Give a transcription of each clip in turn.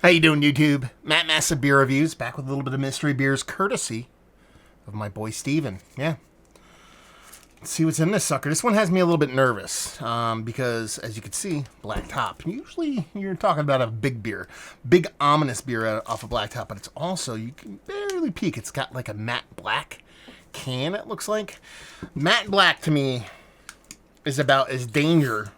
How you doing, YouTube? Matt Massive Beer Reviews, back with a little bit of mystery beers, courtesy of my boy Steven. Yeah. Let's see what's in this sucker. This one has me a little bit nervous, because, as you can see, black top. Usually, you're talking about a big beer. Big, ominous beer off a black top, but it's also, you can barely peek. It's got like a matte black can, it looks like. Matte black, to me, is about as danger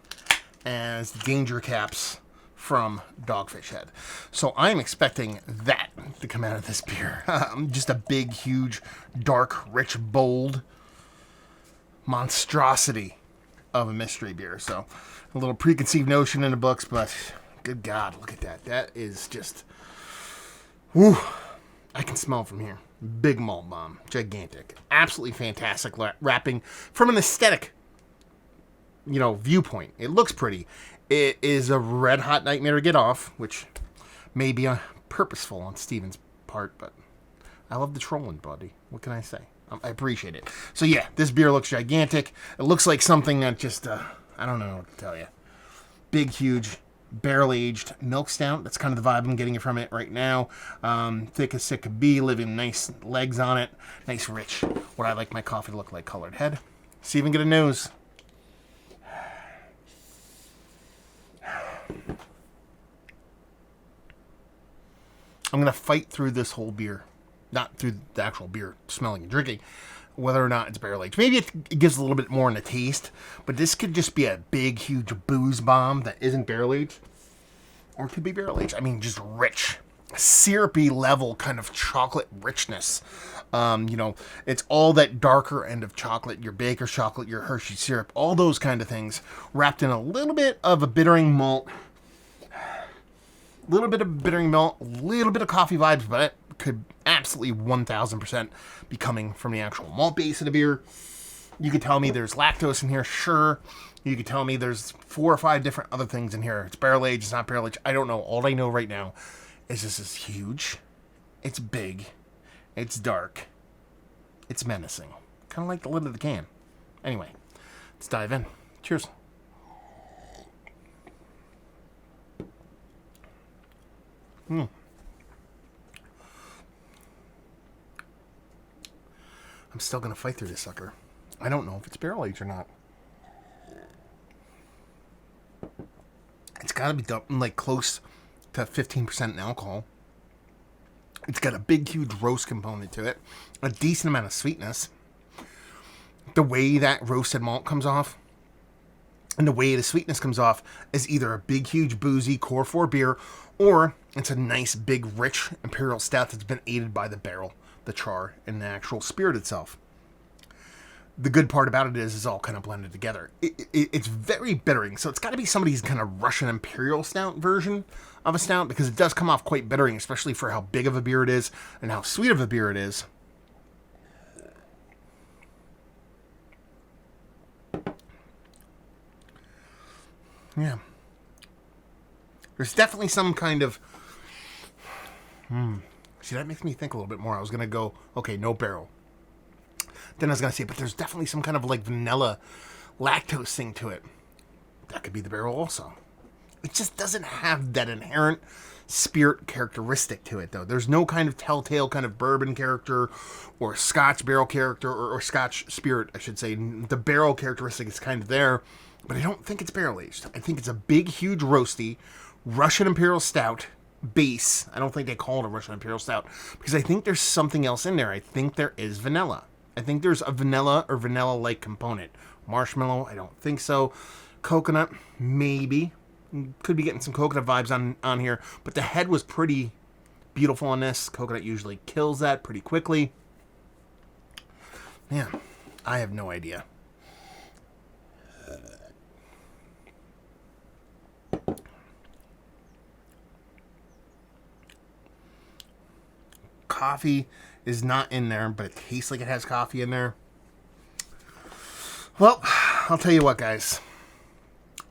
as Danger Caps from Dogfish Head. So I'm expecting that to come out of this beer. Just a big, huge, dark, rich, bold monstrosity of a mystery beer. So a little preconceived notion in the books, but good God, look at that. That is just, whew, I can smell from here. Big malt bomb, gigantic, absolutely fantastic wrapping from an aesthetic, viewpoint. It looks pretty. It is a red hot nightmare to get off, which may be purposeful on Steven's part, but I love the trolling, buddy. What can I say? I appreciate it. So yeah, this beer looks gigantic. It looks like something that just, I don't know what to tell you. Big, huge, barrel-aged milk stout. That's kind of the vibe I'm getting from it right now. Thick as it could be, living nice legs on it. Nice, rich, what I like my coffee to look like, colored head. Steven, get a nose. I'm going to fight through this whole beer. Not through the actual beer smelling and drinking, whether or not it's barrel aged. Maybe it gives a little bit more in the taste, but this could just be a big, huge booze bomb that isn't barrel aged. Or it could be barrel aged. I mean, just rich, syrupy level kind of chocolate richness. It's all that darker end of chocolate, your Baker's chocolate, your Hershey syrup, all those kind of things wrapped in a little bit of a bittering malt. A little bit of bittering malt, a little bit of coffee vibes, but it could absolutely 1000% be coming from the actual malt base of the beer. You could tell me there's lactose in here, sure. You could tell me there's 4 or 5 different other things in here. It's barrel aged, it's not barrel aged. I don't know. All I know right now is this is huge. It's big. It's dark. It's menacing. Kind of like the lid of the can. Anyway, let's dive in. Cheers. I'm still going to fight through this sucker. I don't know if it's barrel aged or not. It's got to be like close to 15% in alcohol. It's got a big, huge roast component to it. A decent amount of sweetness. The way that roasted malt comes off and the way the sweetness comes off is either a big, huge, boozy Core 4 beer, or it's a nice, big, rich imperial stout that's been aided by the barrel, the char, and the actual spirit itself. The good part about it is it's all kind of blended together. It's very bittering, so it's got to be somebody's kind of Russian imperial stout version of a stout, because it does come off quite bittering, especially for how big of a beer it is and how sweet of a beer it is. Yeah. There's definitely some kind of... See, that makes me think a little bit more. I was going to go, okay, no barrel. Then I was going to say, but there's definitely some kind of like vanilla lactose thing to it. That could be the barrel also. It just doesn't have that inherent spirit characteristic to it, though. There's no kind of telltale kind of bourbon character or Scotch barrel character or Scotch spirit, I should say. The barrel characteristic is kind of there, but I don't think it's barrel aged. I think it's a big, huge, roasty Russian Imperial Stout base. I don't think they call it a Russian Imperial Stout because I think there's something else in there. I think there is vanilla. I think there's a vanilla or vanilla-like component. Marshmallow, I don't think so. Coconut, maybe. Could be getting some coconut vibes on here, but the head was pretty beautiful on this. Coconut usually kills that pretty quickly. Man, I have no idea. Coffee is not in there, but it tastes like it has coffee in there. Well, I'll tell you what, guys.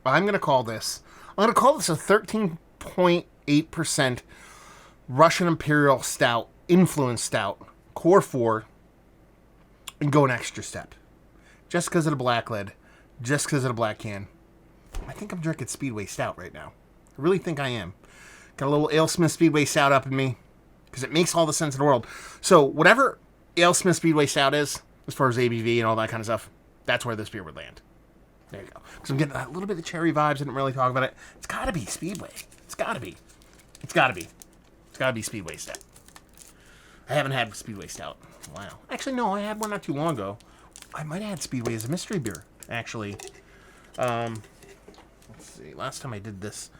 I'm going to call this a 13.8% Russian Imperial Stout, influence stout, Core 4, and go an extra step. Just because of the black lid, just because of the black can. I think I'm drinking Speedway Stout right now. I really think I am. Got a little AleSmith Speedway Stout up in me because it makes all the sense in the world. So whatever AleSmith Speedway Stout is, as far as ABV and all that kind of stuff, that's where this beer would land. There you go. Because I'm getting a little bit of cherry vibes. I didn't really talk about it. It's got to be Speedway. It's got to be. It's got to be. It's got to be Speedway Stout. I haven't had Speedway Stout. Wow. Actually, no, I had one not too long ago. I might have had Speedway as a mystery beer, actually. Let's see. Last time I did this,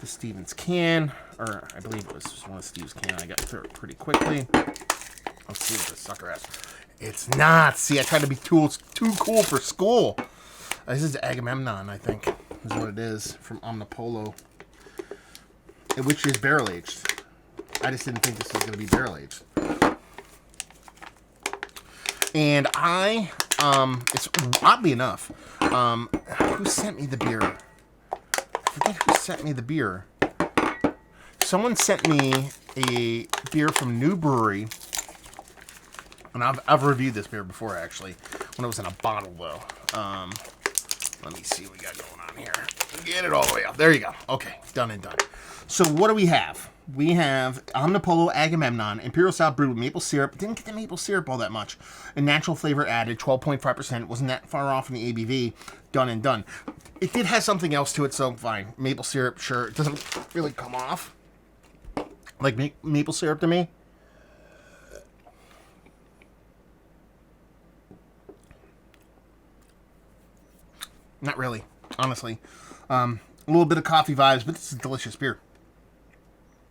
the Stevens can, or I believe it was just one of Steve's can. I got through it pretty quickly. Let's see what this sucker has. It's not. See, I tried to be too cool for school. This is Agamemnon, I think, is what it is, from Omnipolo, which is barrel-aged. I just didn't think this was going to be barrel-aged. And it's oddly enough, who sent me the beer? I forget who sent me the beer. Someone sent me a beer from New Brewery. And I've reviewed this beer before, actually, when it was in a bottle, though. Let me see what we got going on here. Get it all the way up. There you go. Okay, done and done. So what do we have? We have Omnipolo Agamemnon, Imperial Stout brewed with maple syrup. Didn't get the maple syrup all that much. And natural flavor added, 12.5%. Wasn't that far off in the ABV. Done and done. It did have something else to it, so fine. Maple syrup, sure. It doesn't really come off like maple syrup to me. Not really, honestly. A little bit of coffee vibes, but this is delicious beer.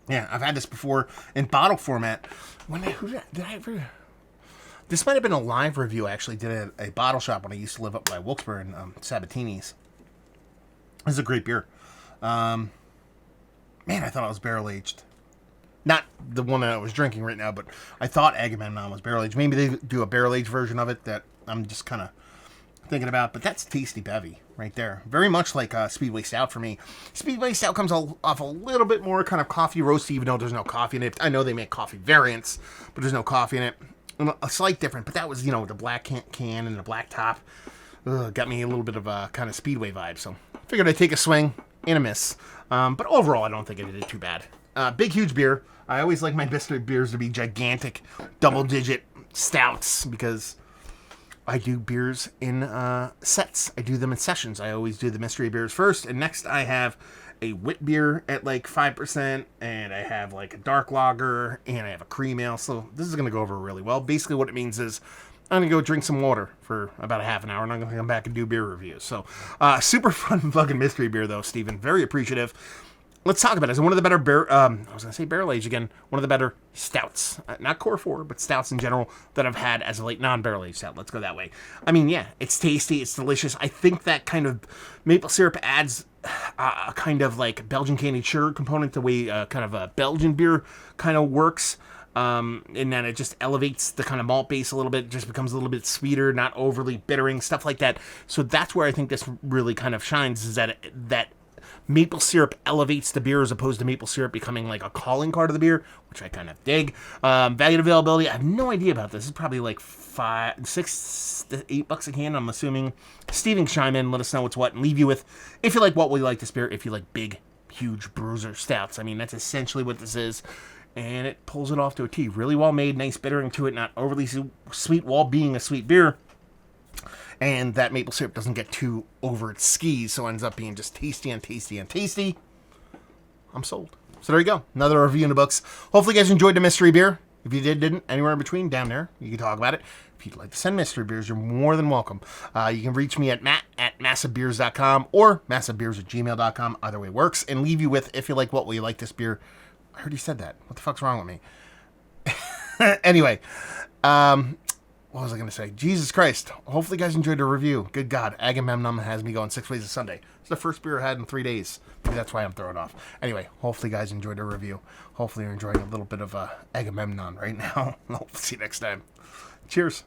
Yeah, I've had this before in bottle format. This might have been a live review, actually. Did a bottle shop when I used to live up by Wilkes-Barre in Sabatini's. This is a great beer. Man, I thought it was barrel-aged. Not the one that I was drinking right now, but I thought Agamemnon was barrel-aged. Maybe they do a barrel-aged version of it that I'm just kind of thinking about, but that's tasty bevy right there. Very much like Speedway Stout for me. Speedway Stout comes off a little bit more kind of coffee roasty, even though there's no coffee in it. I know they make coffee variants, but there's no coffee in it. A slight difference, but that was, the black can and the black top. Got me a little bit of a kind of Speedway vibe, so figured I'd take a swing and a miss. But overall, I don't think I did it too bad. Big, huge beer. I always like my mystery beers to be gigantic, double-digit stouts, because I do beers in sets. I do them in sessions. I always do the mystery beers first, and next I have a wit beer at like 5%, and I have like a dark lager, and I have a cream ale. So this is going to go over really well. Basically what it means is I'm going to go drink some water for about a half an hour, and I'm going to come back and do beer reviews. So super fun fucking mystery beer, though, Steven. Very appreciative. Let's talk about it. It's one of the better barrel age again. One of the better stouts, not Core 4, but stouts in general that I've had as a late non-barrel aged stout. Let's go that way. I mean, yeah, it's tasty. It's delicious. I think that kind of maple syrup adds a kind of like Belgian candied sugar component the way kind of a Belgian beer kind of works. In that it just elevates the kind of malt base a little bit, just becomes a little bit sweeter, not overly bittering, stuff like that. So that's where I think this really kind of shines, is that maple syrup elevates the beer as opposed to maple syrup becoming like a calling card of the beer, which I kind of dig. Value to availability, I have no idea about this. It's probably like $6 to $8 a can, I'm assuming. Steven, chime in, let us know what's what, and leave you with, if you like what we like this beer, if you like big, huge bruiser stouts. I mean, that's essentially what this is. And it pulls it off to a T. Really well made, nice bittering to it, not overly sweet while being a sweet beer. And that maple syrup doesn't get too over its skis, so it ends up being just tasty and tasty and tasty. I'm sold. So there you go. Another review in the books. Hopefully you guys enjoyed the mystery beer. If you didn't, anywhere in between, down there, you can talk about it. If you'd like to send mystery beers, you're more than welcome. You can reach me at matt@massivebeers.com or massivebeers@gmail.com. Either way works. And leave you with, if you like what you like this beer. I heard you said that. What the fuck's wrong with me? Anyway, what was I going to say? Jesus Christ. Hopefully you guys enjoyed the review. Good God. Agamemnon has me going 6 ways to Sunday. It's the first beer I had in 3 days. Maybe that's why I'm throwing off. Anyway, hopefully you guys enjoyed the review. Hopefully you're enjoying a little bit of Agamemnon right now. I'll see you next time. Cheers.